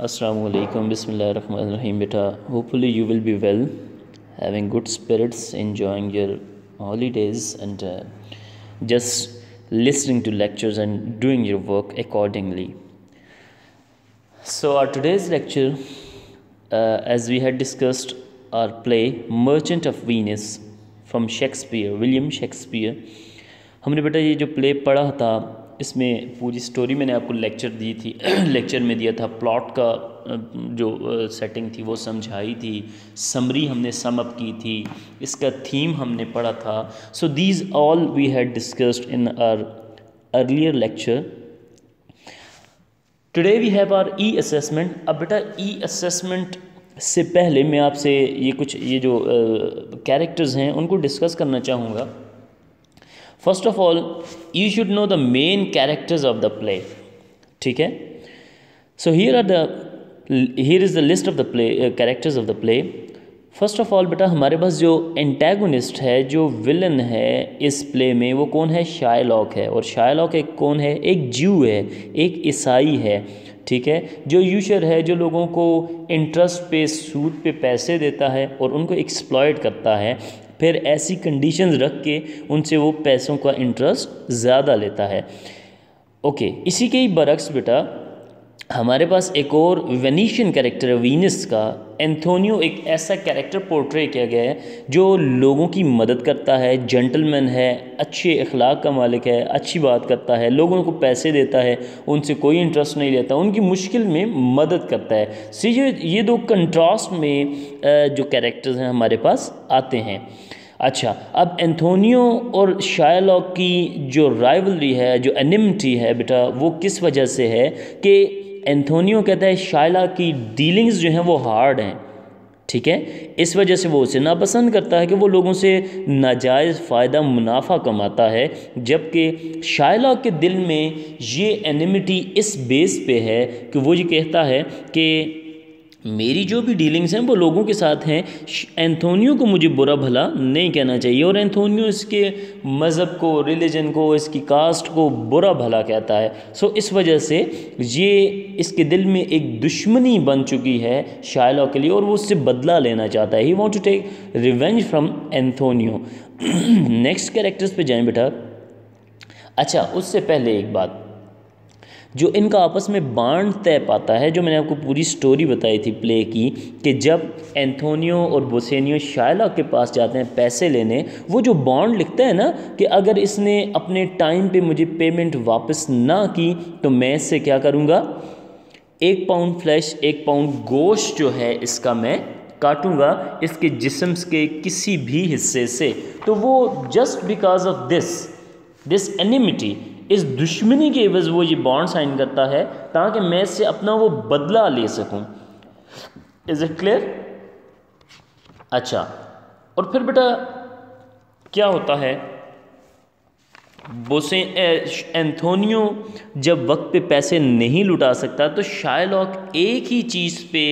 Assalamualaikum, Bismillahirrahmanirrahim, beta. Hopefully, you will be well, having good spirits, enjoying your holidays, and just listening to lectures and doing your work accordingly. So, our today's lecture, as we had discussed, our play Merchant of Venus from Shakespeare, William Shakespeare. हमने बेटा ये जो play पढ़ा था, इसमें पूरी story मैंने आपको लेक्चर दी थी लेक्चर में दिया था, प्लॉट का जो सेटिंग थी वो समझाई थी, समरी हमने सम अप की थी, इसका थीम हमने पढ़ा था. So these all we had discussed in our earlier lecture. Today we have our e assessment. अब बेटा ई असेसमेंट से पहले मैं आपसे ये जो कैरेक्टर्स हैं उनको डिस्कस करना चाहूँगा. First of all you should know the main characters of the play. ठीक है. So here is the list of the play characters of the play. First of all बेटा हमारे पास जो एंटेगोनिस्ट है, जो विलन है इस प्ले में, वो कौन है? शायलॉक है. और शायलॉक एक कौन है? एक ज्यू है, एक ईसाई है. ठीक है. जो यूशर है, जो लोगों को इंटरेस्ट पे, सूद पे पैसे देता है और उनको एक्सप्लॉयट करता है, फिर ऐसी कंडीशंस रख के उनसे वो पैसों का इंटरेस्ट ज़्यादा लेता है. ओके. इसी के ही बरक्स बेटा हमारे पास एक और वेनीशियन कैरेक्टर है वीनस का. एंथोनियो एक ऐसा कैरेक्टर पोर्ट्रे किया गया है जो लोगों की मदद करता है, जेंटलमैन है, अच्छे अखलाक का मालिक है, अच्छी बात करता है, लोगों को पैसे देता है, उनसे कोई इंटरेस्ट नहीं लेता, उनकी मुश्किल में मदद करता है. सो ये दो कंट्रास्ट में जो कैरेक्टर्स हैं हमारे पास आते हैं. अच्छा, अब एंथोनियो और शायलॉक की जो राइवलरी है, जो एनिमिटी है बेटा, वो किस वजह से है कि एंथोनियो कहता है शायला की डीलिंग्स जो हैं वो हार्ड हैं. ठीक है. इस वजह से वो उसे नापसंद करता है कि वो लोगों से नाजायज़ फ़ायदा मुनाफा कमाता है, जबकि शायला के दिल में ये एनिमिटी इस बेस पे है कि वो ये कहता है कि मेरी जो भी डीलिंग्स हैं वो लोगों के साथ हैं, एंथोनियो को मुझे बुरा भला नहीं कहना चाहिए. और एंथोनियो इसके मज़हब को, रिलीजन को, इसकी कास्ट को बुरा भला कहता है. सो इस वजह से ये इसके दिल में एक दुश्मनी बन चुकी है शायलॉक के लिए और वो उससे बदला लेना चाहता है. He want to take revenge from Antonio. Next characters पे जाएं बेटा. अच्छा, उससे पहले एक बात, जो इनका आपस में बॉन्ड तय पाता है, जो मैंने आपको पूरी स्टोरी बताई थी प्ले की, कि जब एंथोनियो और बोसेनियो शायलॉक के पास जाते हैं पैसे लेने, वो जो बॉन्ड लिखता है ना कि अगर इसने अपने टाइम पे मुझे पेमेंट वापस ना की तो मैं इससे क्या करूँगा, 1 पाउंड फ्लैश, 1 पाउंड गोश्त जो है इसका मैं काटूँगा इसके जिस्म के किसी भी हिस्से से. तो वो just because of this enmity, इस दुश्मनी के एवज वो ये बॉन्ड साइन करता है ताकि मैं इससे अपना वो बदला ले सकूं. Is it clear? अच्छा, और फिर बेटा क्या होता है, एंथोनियो जब वक्त पे पैसे नहीं लुटा सकता तो शायलॉक एक ही चीज़ पे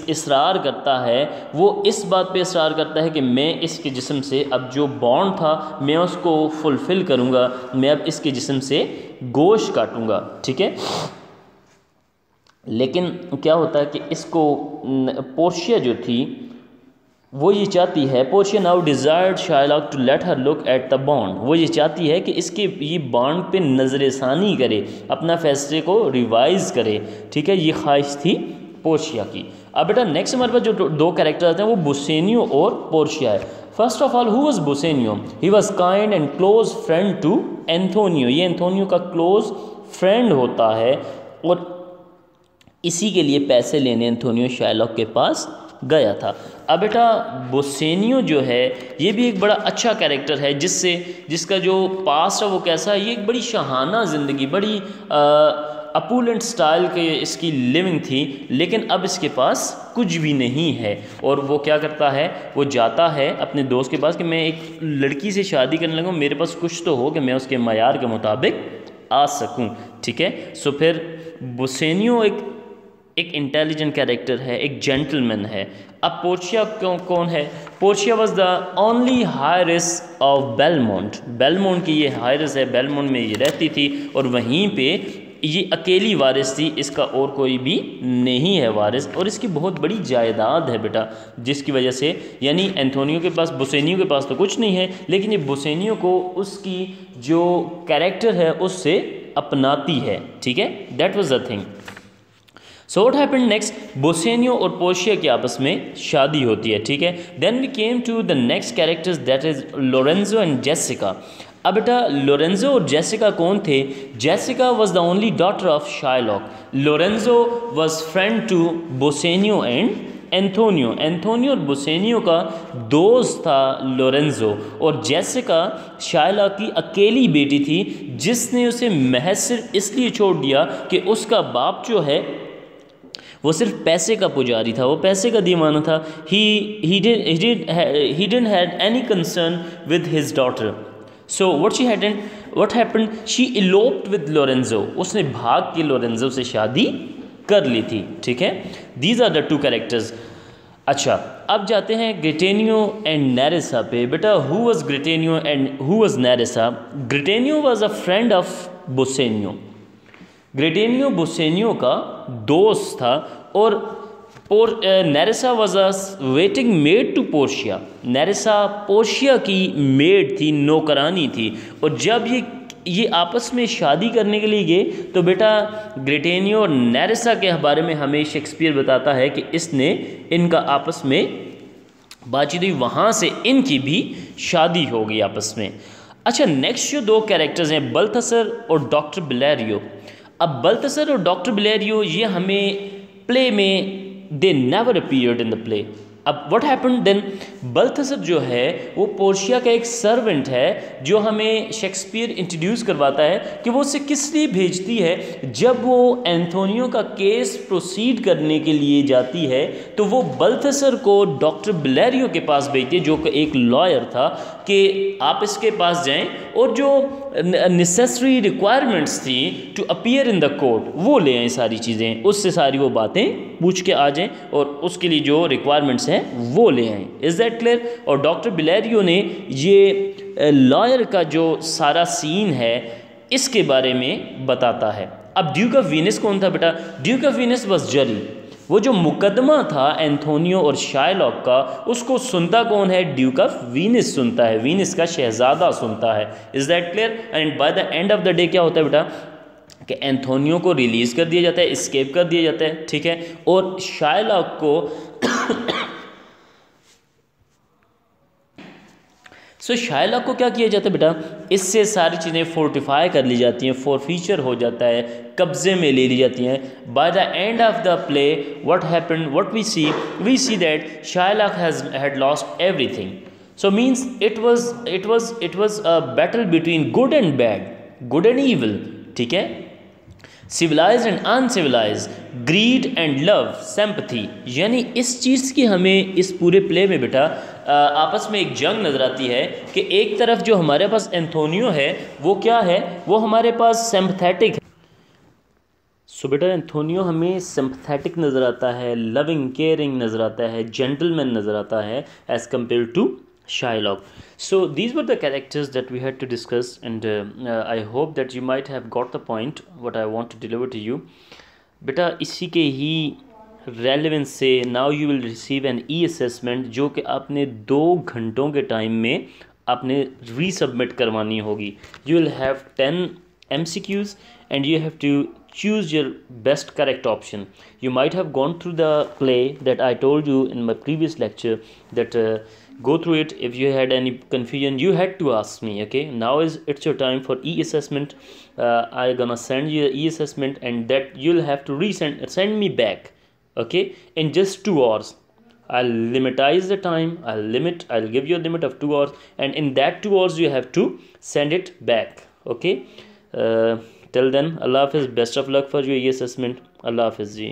इसरार करता है. वो इस बात पे इसरार करता है कि मैं इसके जिस्म से अब जो बॉन्ड था मैं उसको फुलफ़िल करूँगा, मैं अब इसके जिस्म से गोश्त काटूँगा. ठीक है. लेकिन क्या होता है कि इसको पोर्शिया जो थी वो ये चाहती है, Portia now desired Shylock to let her look at the bond. वो ये चाहती है कि इसके ये बॉन्ड पे नज़रसानी करे, अपना फैसले को रिवाइज़ करे. ठीक है. ये ख्वाहिश थी पोर्शिया की. अब बेटा नेक्स्ट हमारे पास जो दो कैरेक्टर आते हैं वो बोसेनियो और पोर्शिया है. First of all, who was Bassanio? He was kind and close friend to Antonio. ये एंथोनियो का क्लोज फ्रेंड होता है और इसी के लिए पैसे लेने एंथोनियो शायलॉक के पास गया था. अब बेटा बोसेनियो जो है ये भी एक बड़ा अच्छा कैरेक्टर है, जिसका जो पास्ट है वो कैसा है, ये एक बड़ी शहाना ज़िंदगी, बड़ी अपूलेंट स्टाइल के इसकी लिविंग थी, लेकिन अब इसके पास कुछ भी नहीं है. और वो क्या करता है, वो जाता है अपने दोस्त के पास कि मैं एक लड़की से शादी करने लगा, मेरे पास कुछ तो हो कि मैं उसके मयार के मुताबिक आ सकूं. ठीक है. सो फिर बोसेनियो एक इंटेलिजेंट कैरेक्टर है, एक जेंटलमैन है. अब पोर्शिया कौन है? Portia was the only heiress of Belmont. Belmont की ये हायरेस है, बेलमोंट में ये रहती थी और वहीं पे ये अकेली वारिस थी, इसका और कोई भी नहीं है वारिस, और इसकी बहुत बड़ी जायदाद है बेटा, जिसकी वजह से यानी एंथोनियो के पास, बुसेनियो के पास तो कुछ नहीं है, लेकिन ये बुसेनियो को उसकी जो कैरेक्टर है उससे अपनाती है, ठीक है, that was the thing. So what happened next, Bassanio और पोर्शिया की आपस में शादी होती है, ठीक है। Then we came to the next characters, that is Lorenzo and Jessica. अब बेटा लोरेंजो और जेसिका कौन थे? Jessica was the only daughter of Shylock, Lorenzo was friend to Bassanio and Antonio. Antonio और बोसेनियो का दोस्त था लोरेंजो, और जेसिका शाइलॉक की अकेली बेटी थी, जिसने उसे महज सिर्फ इसलिए छोड़ दिया कि उसका बाप जो है वो सिर्फ पैसे का पुजारी था, वो पैसे का दीवाना था। he didn't had any concern with his daughter. So what happened, she eloped with Lorenzo, उसने भाग के लोरेंजो से शादी कर ली थी, ठीक है। These are the two characters. अच्छा, अब जाते हैं ग्रिटेनियो एंड नेरेसा पे। बेटा who was Gratiano and who was Nerissa? Gratiano was a friend of Bassanio, Gratiano Bassanio का दोस्त था, और Nerissa was a waiting maid to Portia. Nerissa Portia की मेड थी, नौकरानी थी, और जब ये आपस में शादी करने के लिए गए तो बेटा ग्रिटेनियो और नेरेसा के बारे में हमें शेक्सपियर बताता है कि इसने इनका आपस में बातचीत हुई, वहाँ से इनकी भी शादी हो गई आपस में। अच्छा, नेक्स्ट जो दो कैरेक्टर्स हैं बल्थसर और डॉक्टर बिलेरियो। अब बल्थसर और डॉक्टर बिलेरियो ये हमें प्ले में they never appeared in the play. अब व्हाट हैपेंड देन, बल्थसर जो है वो पोर्शिया का एक सर्वेंट है, जो हमें शेक्सपियर इंट्रोड्यूस करवाता है कि वो उसे किस लिए भेजती है। जब वो एंथोनियो का केस प्रोसीड करने के लिए जाती है तो वो बल्थसर को डॉक्टर बिलेरियो के पास भेजती है, जो कि एक लॉयर था, कि आप इसके पास जाएं और जो नेसेसरी रिक्वायरमेंट्स थी to appear in the court वो ले आएँ, सारी चीज़ें उससे सारी वो बातें पूछ के आ जाएं, और उसके लिए जो रिक्वायरमेंट्स हैं वो ले आएँ। Is that clear? और डॉक्टर बिलेरियो ने ये लॉयर का जो सारा सीन है इसके बारे में बताता है। अब ड्यूक ऑफ वीनस कौन था बेटा? ड्यूक ऑफ वीनस वाज जरी, वो जो मुकदमा था एंथोनियो और शाइलॉक का, उसको सुनता कौन है? ड्यूक ऑफ वीनस सुनता है, वीनस का शहजादा सुनता है। Is that clear? And bye the end of the day क्या होता है बेटा कि एंथोनियो को रिलीज़ कर दिया जाता है, एस्केप कर दिया जाता है, ठीक है, और शाइलॉक को शाइलॉक को क्या किया जाता है बेटा? इससे सारी चीज़ें फोर्टिफाई कर ली जाती हैं, फॉरफीचर हो जाता है, कब्जे में ले ली जाती हैं। By the end of the play what happened, what we see that Shylock had lost everything. So means it was a battle between good and bad, good and evil, ठीक है, civilized and uncivilized, greed and love, sympathy. यानी इस चीज़ की हमें इस पूरे play में बेटा आपस में एक जंग नज़र आती है कि एक तरफ जो हमारे पास एंथोनियो है वो क्या है, वो हमारे पास सिंपैथेटिक है। सो बेटा एंथोनियो हमें सिंपैथेटिक नज़र आता है, लविंग केयरिंग नज़र आता है, जेंटलमैन नज़र आता है as compare to Shylock. So these were the characters that we had to discuss, and I hope that you might have got the point what I want to deliver to you. बेटा इसी के ही relevance से now you will receive an e assessment, जो कि आपने 2 घंटों के टाइम में आपने रीसबमिट करवानी होगी। You will have 10 MCQs and you have to choose your best correct option. You might have gone through the play that I told you in my previous lecture, that go through it. If you had any confusion you had to ask me. Okay, now it's your time for e-assessment. I gonna send you the e-assessment, and that you'll have to send me back, okay, in just 2 hours. I'll limitize the time, I'll give you a limit of 2 hours, and in that 2 hours you have to send it back, okay. Till then, Allah Hafiz, best of luck for your e-assessment. Allah Hafiz ji.